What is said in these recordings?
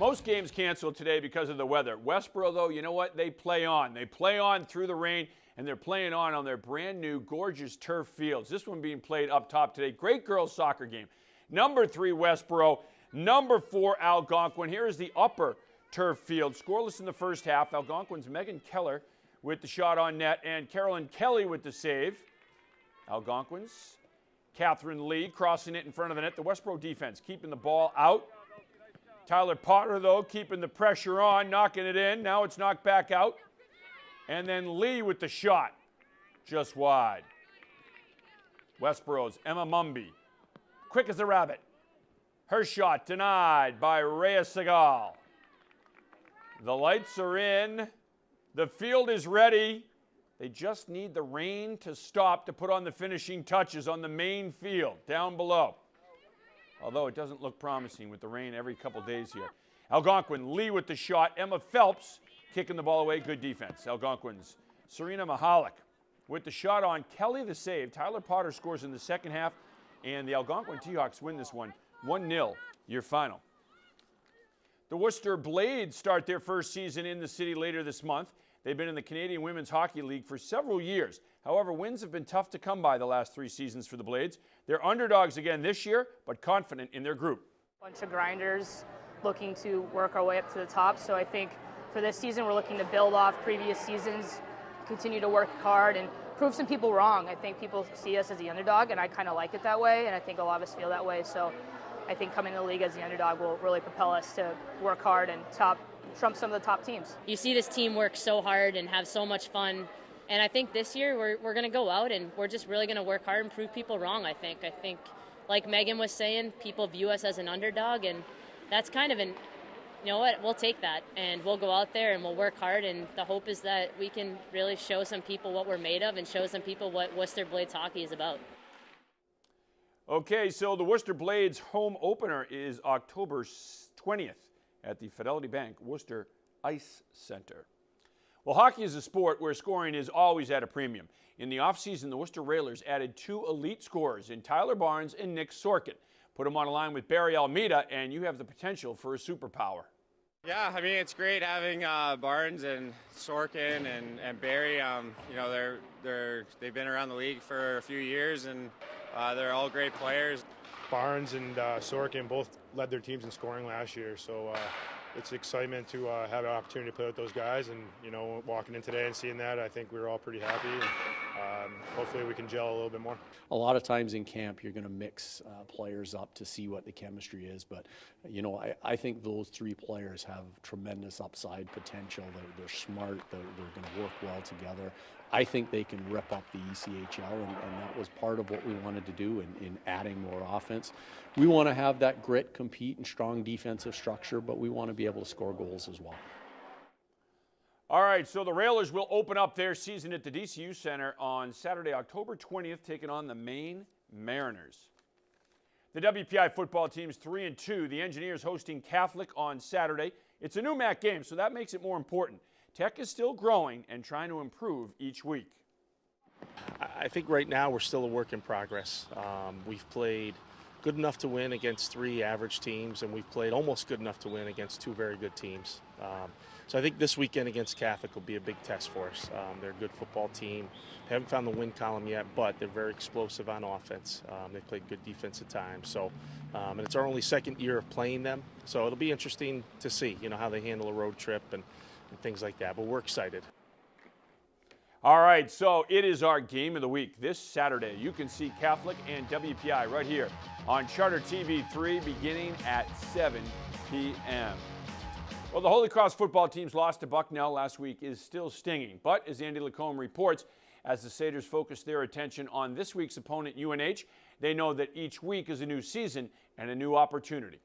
Most games canceled today because of the weather. Westboro, though, you know what? They play on. They play on through the rain, and they're playing on their brand new, gorgeous turf fields. This one being played up top today. Great girls soccer game. Number 3, Westboro. Number 4, Algonquin. Here is the upper turf field. Scoreless in the first half. Algonquin's Megan Keller with the shot on net, and Carolyn Kelly with the save. Algonquin's Catherine Lee crossing it in front of the net. The Westboro defense keeping the ball out. Tyler Potter, though, keeping the pressure on, knocking it in. Now it's knocked back out. And then Lee with the shot, just wide. Westboro's Emma Mumby, quick as a rabbit. Her shot denied by Rhea Segal. The lights are in. The field is ready. They just need the rain to stop to put on the finishing touches on the main field down below. Although it doesn't look promising with the rain every couple days here. Algonquin, Lee with the shot. Emma Phelps kicking the ball away. Good defense. Algonquin's Serena Mahalik with the shot on. Kelly the save. Tyler Potter scores in the second half. And the Algonquin T-Hawks win this one 1-0, your final. The Worcester Blades start their first season in the city later this month. They've been in the Canadian Women's Hockey League for several years. However, wins have been tough to come by the last 3 seasons for the Blades. They're underdogs again this year, but confident in their group. Bunch of grinders looking to work our way up to the top. So I think for this season, we're looking to build off previous seasons, continue to work hard, and prove some people wrong. I think people see us as the underdog, and I kind of like it that way, and I think a lot of us feel that way. So I think coming to the league as the underdog will really propel us to work hard and trump some of the top teams. You see this team work so hard and have so much fun. And I think this year we're going to go out and we're just really going to work hard and prove people wrong, I think. I think, like Megan was saying, people view us as an underdog, and that's kind of you know what, we'll take that. And we'll go out there and we'll work hard, and the hope is that we can really show some people what we're made of and show some people what Worcester Blades hockey is about. Okay, so the Worcester Blades home opener is October 20th at the Fidelity Bank Worcester Ice Center. Well, hockey is a sport where scoring is always at a premium. In the offseason, the Worcester Railers added 2 elite scorers in Tyler Barnes and Nick Sorkin. Put them on a line with Barry Almeida, and you have the potential for a superpower. Yeah, I mean, it's great having Barnes and Sorkin and Barry. You know, they've been around the league for a few years, and they're all great players. Barnes and Sorkin both led their teams in scoring last year, so it's excitement to have an opportunity to play with those guys. And, you know, walking in today and seeing that, I think we were all pretty happy. And, hopefully we can gel a little bit more. A lot of times in camp, you're going to mix players up to see what the chemistry is. But, you know, I think those 3 players have tremendous upside potential. They're smart. They're going to work well together. I think they can rip up the ECHL, and that was part of what we wanted to do in adding more offense. We want to have that grit, compete, and strong defensive structure, but we want to be able to score goals as well. All right, so the Railers will open up their season at the DCU Center on Saturday, October 20th, taking on the Maine Mariners. The WPI football team's 3-2. The Engineers hosting Catholic on Saturday. It's a new MAC game, so that makes it more important. Tech is still growing and trying to improve each week. I think right now we're still a work in progress. We've played good enough to win against 3 average teams, and we've played almost good enough to win against 2 very good teams. So I think this weekend against Catholic will be a big test for us. They're a good football team. They haven't found the win column yet, but they're very explosive on offense. They played good defense at times. So, and it's our only 2nd year of playing them. So it'll be interesting to see, you know, how they handle a road trip and things like that. But we're excited. All right, so it is our game of the week this Saturday. You can see Catholic and WPI right here on Charter TV 3 beginning at 7 p.m. Well, the Holy Cross football team's loss to Bucknell last week is still stinging. But as Andy Lacombe reports, as the Satyrs focus their attention on this week's opponent, UNH, they know that each week is a new season and a new opportunity.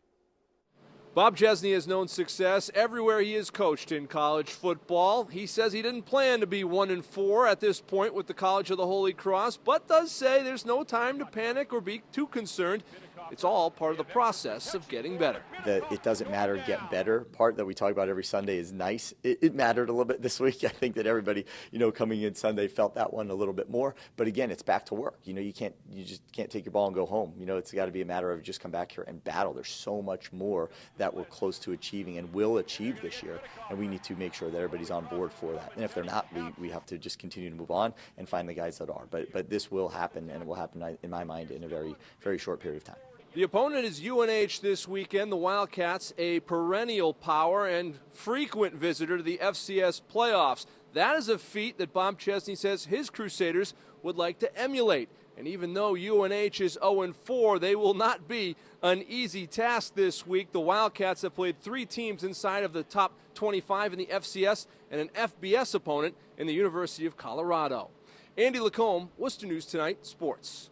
Bob Chesney has known success everywhere he has coached in college football. He says he didn't plan to be 1-4 at this point with the College of the Holy Cross, but does say there's no time to panic or be too concerned. It's all part of the process of getting better. The it doesn't matter, get better part that we talk about every Sunday is nice. It mattered a little bit this week. I think that everybody, coming in Sunday felt that one a little bit more. But again, it's back to work. You just can't take your ball and go home. It's got to be a matter of just come back here and battle. There's so much more that we're close to achieving and will achieve this year, and we need to make sure that everybody's on board for that. And if they're not, we have to just continue to move on and find the guys that are. But this will happen, and it will happen, in my mind, in a very, very short period of time. The opponent is UNH this weekend. The Wildcats, a perennial power and frequent visitor to the FCS playoffs. That is a feat that Bob Chesney says his Crusaders would like to emulate. And even though UNH is 0-4, they will not be an easy task this week. The Wildcats have played 3 teams inside of the top 25 in the FCS and an FBS opponent in the University of Colorado. Andy Lacombe, Worcester News Tonight Sports.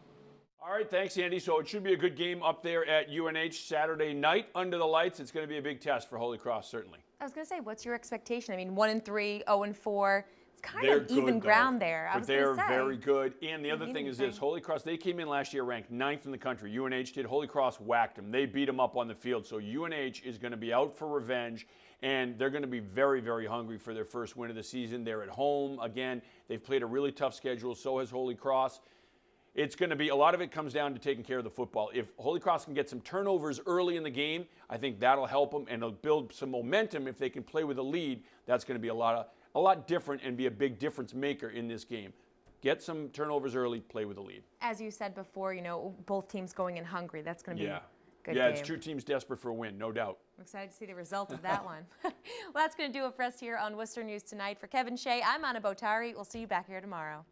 All right, thanks, Andy. So it should be a good game up there at UNH Saturday night under the lights. It's going to be a big test for Holy Cross, certainly. I was going to say, what's your expectation? I mean, 1-3, 0-4. It's kind They're of even good, ground there. But they're very good. And the other thing is this, Holy Cross, they came in last year ranked 9th in the country. UNH did. Holy Cross whacked them. They beat them up on the field. So UNH is going to be out for revenge, and they're going to be very, very hungry for their first win of the season. They're at home. Again, they've played a really tough schedule. So has Holy Cross. It's going to be, a lot of it comes down to taking care of the football. If Holy Cross can get some turnovers early in the game, I think that'll help them, and it'll build some momentum. If they can play with a lead, that's going to be a lot different and be a big difference maker in this game. Get some turnovers early, play with a lead. As you said before, both teams going in hungry. That's going to be a good game. It's 2 teams desperate for a win, no doubt. I'm excited to see the result of that one. Well, that's going to do it for us here on Worcester News Tonight. For Kevin Shea, I'm Anna Botari. We'll see you back here tomorrow.